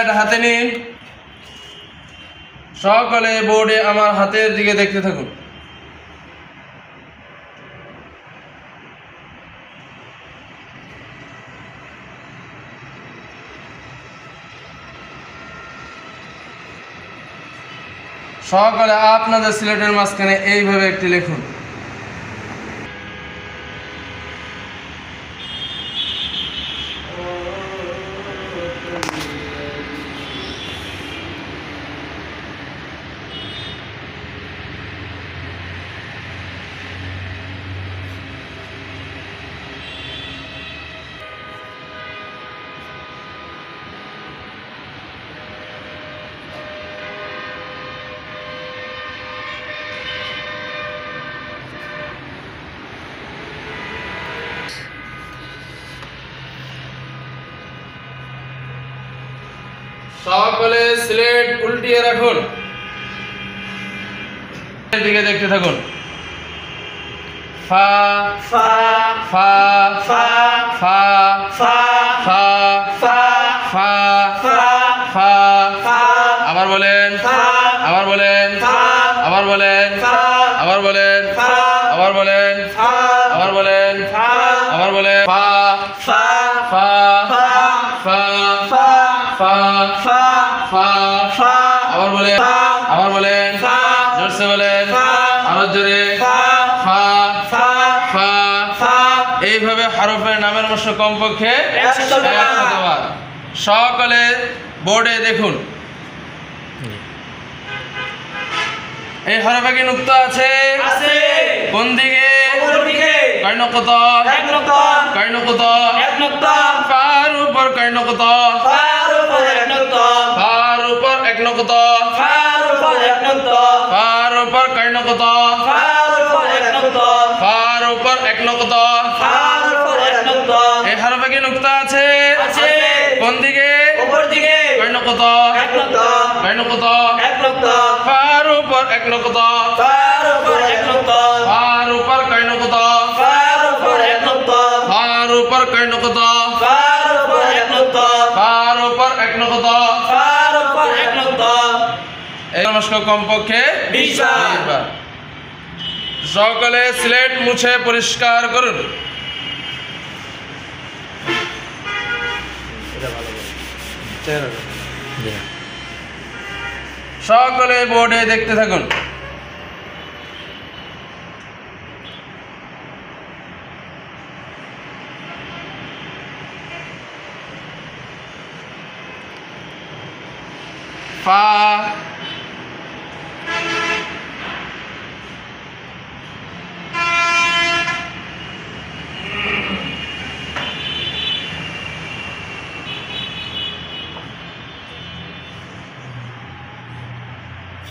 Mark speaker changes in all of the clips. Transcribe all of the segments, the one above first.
Speaker 1: এটা হাতে নিন, সকলে বোর্ডে আমার হাতের দিকে দেখতে থাকুন। সকলে আপনাদের সিলেটের মাঝখানে এইভাবে একটি লিখুন। সকলে সিলেট উল্টিয়ে রাখুন, দিকে দেখতে থাকুন। ফা ফা ফা ফা ফা ফা ফা ফা ফা ফা ফা আবার বলেন, আবার বলেন, আবার বলেন, আবার বলেন, আবার বলেন, আবার বলেন, আবার বলেন। ফা ফা ফা ফা ফা ফা ফা ফা ফা আবার বলেন, আবার বলেন, জোরসে বলেন, আরো জোরে। ফা ফা ফা ফা এইভাবে হরফের নামের মধ্যে কমপক্ষে 100 বার। সকলে বোর্ডে দেখুন। এই হরফে কি নুক্তা আছে? কোন দিকে? কয় নুক্তা? কয় নুক্তা? ফার উপর কয় নুক্তা? ফার উপর এক নুক্তা। ফার উপর কয় নুক্তা? ফার উপর এক নুক্তা। এই হরফে কি নুক্তা আছে? কোন দিকে? কয় নুক্তা? কয় নুক্তা? ফার উপর এক নুক্তা। ফার উপর কয় নুক্তা? ফার উপর কয় নুক্তা? ফার উপর এক নুক্তা। এই নমস্কার কমপক্ষে 20 বার। সকলে স্লেট মুছে পরিষ্কার করুন। সকলে বোর্ডে দেখতে থাকুন। ফা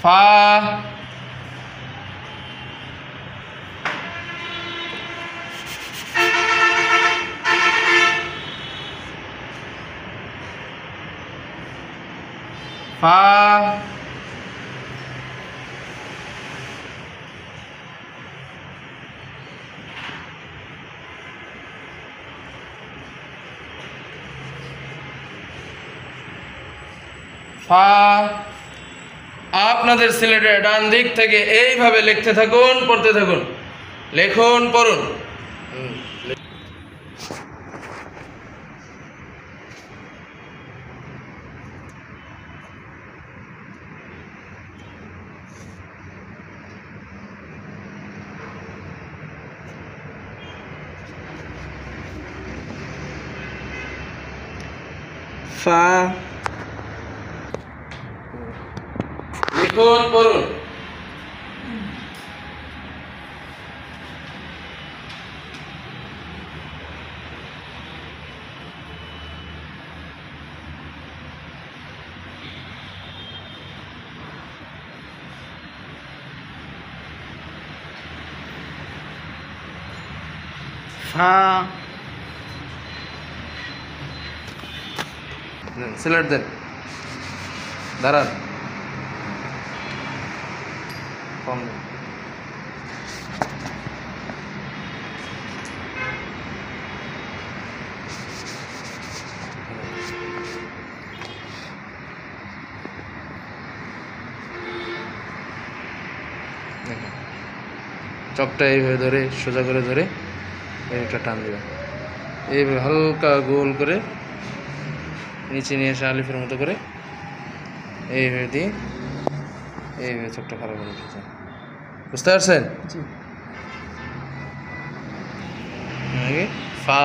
Speaker 1: ফা ফা ফা আপনাদের সিলেটের ডান দিক থেকে এইভাবে লিখতে থাকুন, পড়তে থাকুন। লিখুন, পড়ুন। ফা লিখুন, পড়ুন। ফা সিলেট দেন, দাঁড়ান, কম দেন। চকটা এইভাবে ধরে সোজা করে ধরে একটা টান দেবে, এইভাবে হালকা গোল করে নিচে নিয়ে এসে আলিফের মতো করে এইভাবে দিয়ে এইভাবে চকটা খারাপ করে দিতে। বুঝতে পারছেন? ফা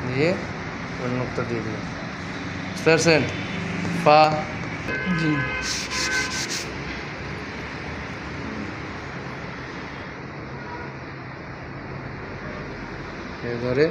Speaker 1: দিয়ে ওই নোকটা দিয়ে দিলাম। বুঝতে পারছেন? ফা জি ধরে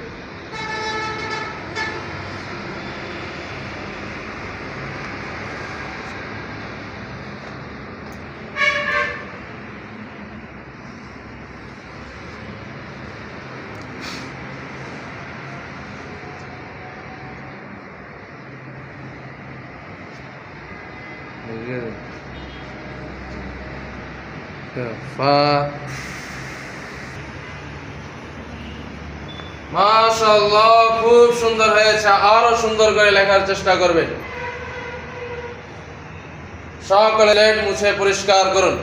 Speaker 1: মাশাআল্লাহ, খুব সুন্দর হয়েছে। আরো সুন্দর করে লেখার চেষ্টা করবেন। সকলে মুছে পরিষ্কার করুন।